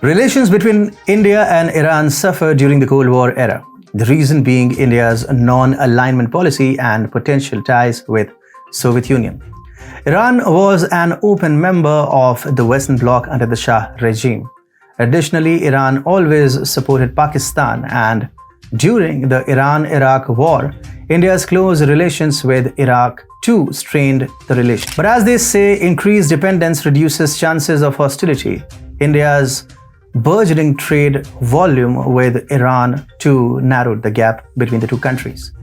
Relations between India and Iran suffered during the Cold War era. The reason being India's non-alignment policy and potential ties with Soviet Union. Iran was an open member of the Western Bloc under the Shah regime. Additionally, Iran always supported Pakistan, and during the Iran-Iraq war, India's close relations with Iraq too strained the relation. But as they say, increased dependence reduces chances of hostility. India's burgeoning trade volume with Iran too narrowed the gap between the two countries.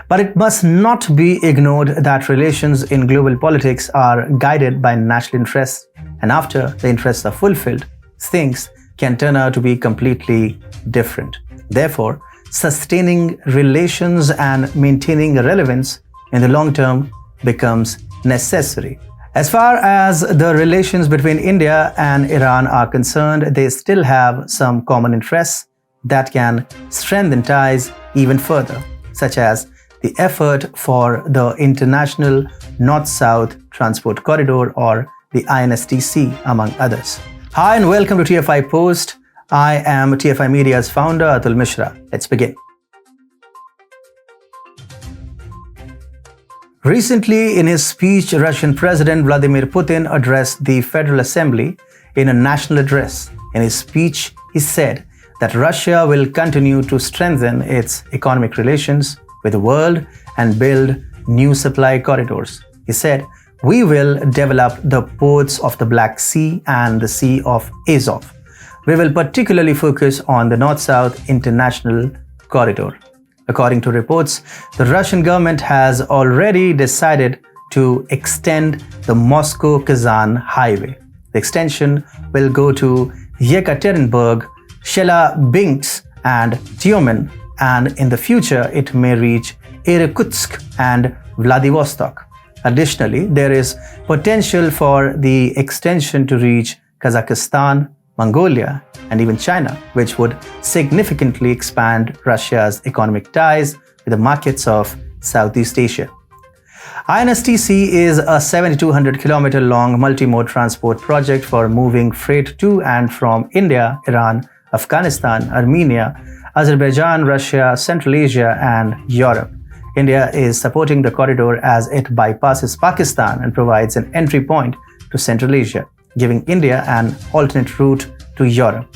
But it must not be ignored that relations in global politics are guided by national interests, and after the interests are fulfilled, things can turn out to be completely different. Therefore, sustaining relations and maintaining relevance in the long term becomes necessary. As far as the relations between India and Iran are concerned, they still have some common interests that can strengthen ties even further, such as the effort for the International North-South Transport Corridor, or the INSTC, among others. Hi and welcome to TFI Post. I am TFI Media's founder, Atul Mishra. Let's begin. Recently, in his speech, Russian President Vladimir Putin addressed the Federal Assembly in a national address. In his speech, he said that Russia will continue to strengthen its economic relations with the world and build new supply corridors. He said, "We will develop the ports of the Black Sea and the Sea of Azov. We will particularly focus on the North-South International Corridor." According to reports, the Russian government has already decided to extend the Moscow-Kazan highway. The extension will go to Yekaterinburg, Chelyabinsk, and Tyumen, and in the future it may reach Irkutsk and Vladivostok. Additionally, there is potential for the extension to reach Kazakhstan, Mongolia, and even China, which would significantly expand Russia's economic ties with the markets of Southeast Asia. INSTC is a 7,200-kilometer-long multi-mode transport project for moving freight to and from India, Iran, Afghanistan, Armenia, Azerbaijan, Russia, Central Asia, and Europe. India is supporting the corridor as it bypasses Pakistan and provides an entry point to Central Asia, giving India an alternate route to Europe.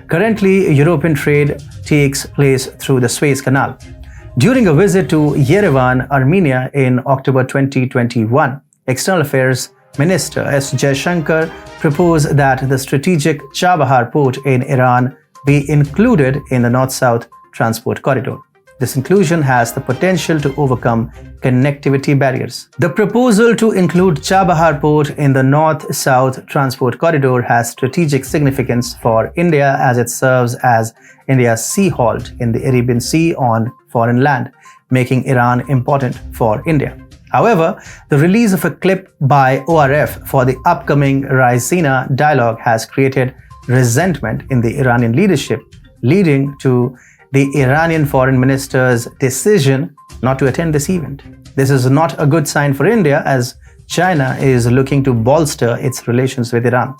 Currently, European trade takes place through the Suez Canal. During a visit to Yerevan, Armenia in October 2021, External Affairs Minister S. Jaishankar proposed that the strategic Chabahar port in Iran be included in the North-South Transport Corridor. This inclusion has the potential to overcome connectivity barriers. The proposal to include Chabahar port in the North-South Transport Corridor has strategic significance for India as it serves as India's sea halt in the Arabian Sea on foreign land, making Iran important for India. However, the release of a clip by ORF for the upcoming Raisina dialogue has created resentment in the Iranian leadership, leading to the Iranian foreign minister's decision not to attend this event. This is not a good sign for India, as China is looking to bolster its relations with Iran.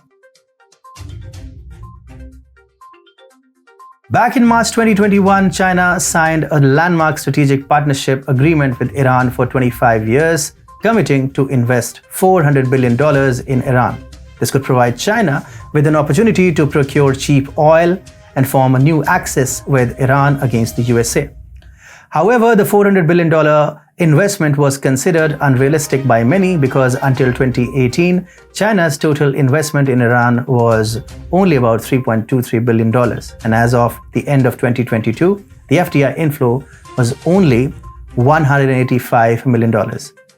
Back in March 2021, China signed a landmark strategic partnership agreement with Iran for 25 years, committing to invest $400 billion in Iran. This could provide China with an opportunity to procure cheap oil and form a new axis with Iran against the USA. However, the $400 billion investment was considered unrealistic by many because until 2018, China's total investment in Iran was only about $3.23 billion. And as of the end of 2022, the FDI inflow was only $185 million.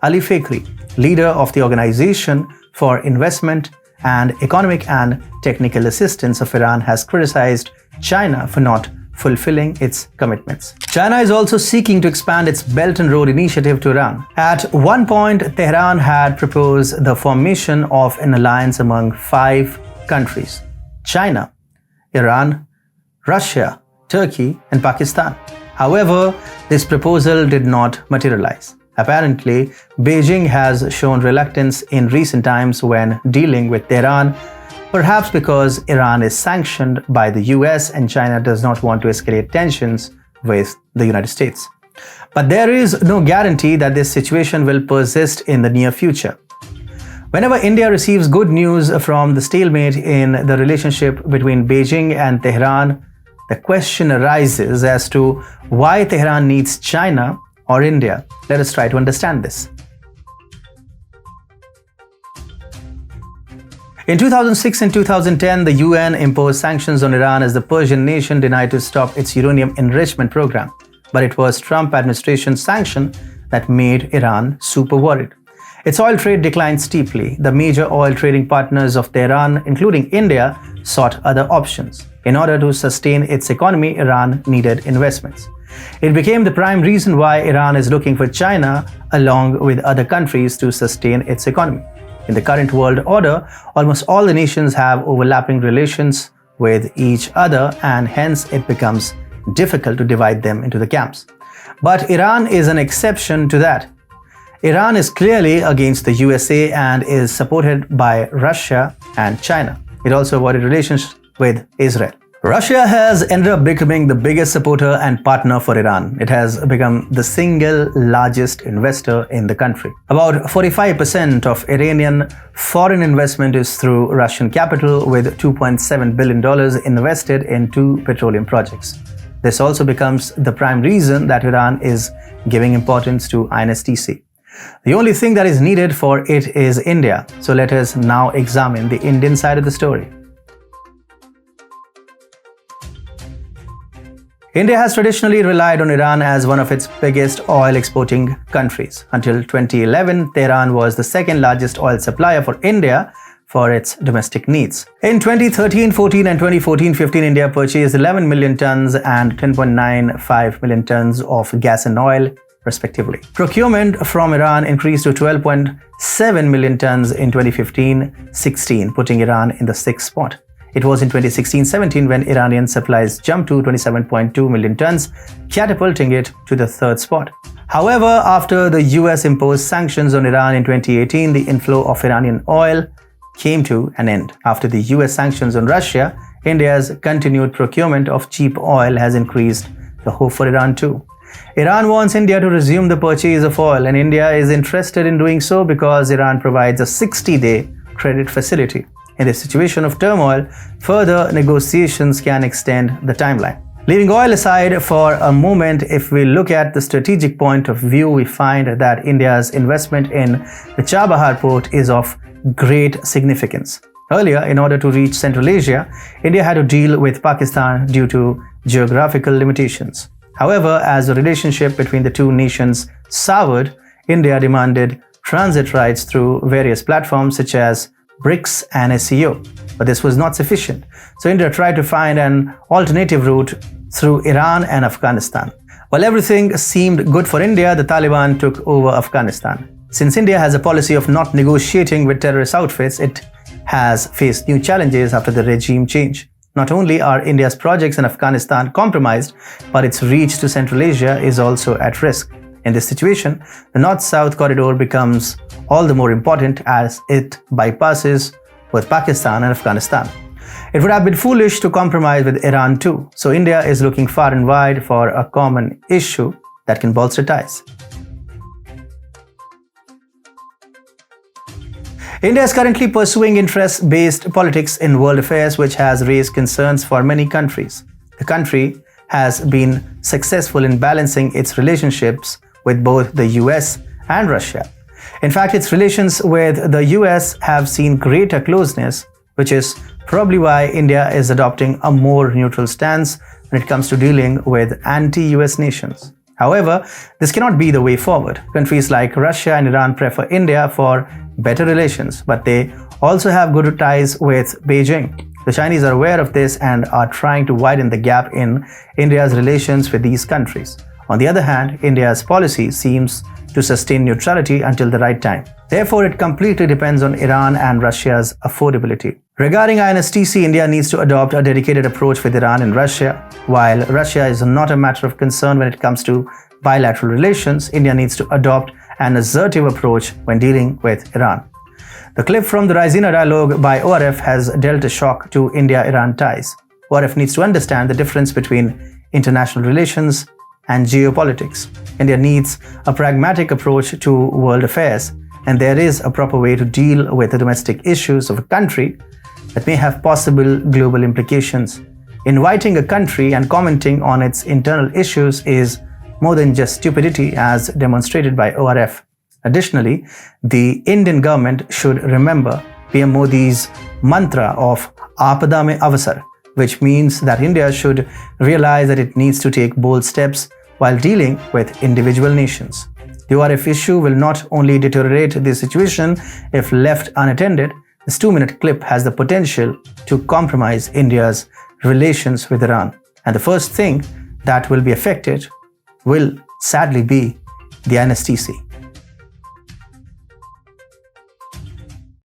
Ali Fakhri, leader of the Organization for Investment and Economic and Technical Assistance of Iran, has criticized China for not fulfilling its commitments. China is also seeking to expand its Belt and Road Initiative to Iran. At one point, Tehran had proposed the formation of an alliance among 5 countries: China, Iran, Russia, Turkey, and Pakistan. However, this proposal did not materialize. Apparently, Beijing has shown reluctance in recent times when dealing with Tehran, perhaps because Iran is sanctioned by the US and China does not want to escalate tensions with the United States. But there is no guarantee that this situation will persist in the near future. Whenever India receives good news from the stalemate in the relationship between Beijing and Tehran, the question arises as to why Tehran needs China or India. Let us try to understand this. In 2006 and 2010, the UN imposed sanctions on Iran as the Persian nation denied to stop its uranium enrichment program. But it was Trump administration's sanction that made Iran super worried. Its oil trade declined steeply. The major oil trading partners of Tehran, including India, sought other options. In order to sustain its economy, Iran needed investments. It became the prime reason why Iran is looking for China along with other countries to sustain its economy. In the current world order, almost all the nations have overlapping relations with each other, and hence it becomes difficult to divide them into the camps. But Iran is an exception to that. Iran is clearly against the USA and is supported by Russia and China. It also avoided relations with Israel. Russia has ended up becoming the biggest supporter and partner for Iran. It has become the single largest investor in the country. About 45% of Iranian foreign investment is through Russian capital, with $2.7 billion invested in 2 petroleum projects. This also becomes the prime reason that Iran is giving importance to INSTC. The only thing that is needed for it is India. So let us now examine the Indian side of the story. India has traditionally relied on Iran as one of its biggest oil exporting countries. Until 2011, Tehran was the second largest oil supplier for India for its domestic needs. In 2013-14 and 2014-15, India purchased 11 million tons and 10.95 million tons of gas and oil, respectively. Procurement from Iran increased to 12.7 million tons in 2015-16, putting Iran in the 6th spot. It was in 2016-17 when Iranian supplies jumped to 27.2 million tons, catapulting it to the 3rd spot. However, after the US imposed sanctions on Iran in 2018, the inflow of Iranian oil came to an end. After the US sanctions on Russia, India's continued procurement of cheap oil has increased the hope for Iran too. Iran wants India to resume the purchase of oil, and India is interested in doing so because Iran provides a 60-day credit facility. In this situation of turmoil, further negotiations can extend the timeline. Leaving oil aside for a moment, if we look at the strategic point of view, we find that India's investment in the Chabahar port is of great significance. Earlier, in order to reach Central Asia, India had to deal with Pakistan due to geographical limitations. However, as the relationship between the two nations soured, India demanded transit rights through various platforms such as BRICS and SCO. But this was not sufficient. So India tried to find an alternative route through Iran and Afghanistan. While everything seemed good for India, the Taliban took over Afghanistan. Since India has a policy of not negotiating with terrorist outfits, it has faced new challenges after the regime change. Not only are India's projects in Afghanistan compromised, but its reach to Central Asia is also at risk. In this situation, the North-South corridor becomes all the more important as it bypasses both Pakistan and Afghanistan. It would have been foolish to compromise with Iran too, so India is looking far and wide for a common issue that can bolster ties. India is currently pursuing interest-based politics in world affairs, which has raised concerns for many countries. The country has been successful in balancing its relationships with both the US and Russia. In fact, its relations with the US have seen greater closeness, which is probably why India is adopting a more neutral stance when it comes to dealing with anti-US nations. However, this cannot be the way forward. Countries like Russia and Iran prefer India for better relations, but they also have good ties with Beijing. The Chinese are aware of this and are trying to widen the gap in India's relations with these countries. On the other hand, India's policy seems to sustain neutrality until the right time. Therefore, it completely depends on Iran and Russia's affordability. Regarding INSTC, India needs to adopt a dedicated approach with Iran and Russia. While Russia is not a matter of concern when it comes to bilateral relations, India needs to adopt an assertive approach when dealing with Iran. The clip from the Raisina dialogue by ORF has dealt a shock to India-Iran ties. ORF needs to understand the difference between international relations and geopolitics. India needs a pragmatic approach to world affairs, and there is a proper way to deal with the domestic issues of a country that may have possible global implications. Inviting a country and commenting on its internal issues is more than just stupidity, as demonstrated by ORF. Additionally, the Indian government should remember PM Modi's mantra of Aapada mein Avasar, which means that India should realize that it needs to take bold steps while dealing with individual nations. The ORF issue will not only deteriorate the situation if left unattended. This 2-minute clip has the potential to compromise India's relations with Iran. And the first thing that will be affected will sadly be the INSTC.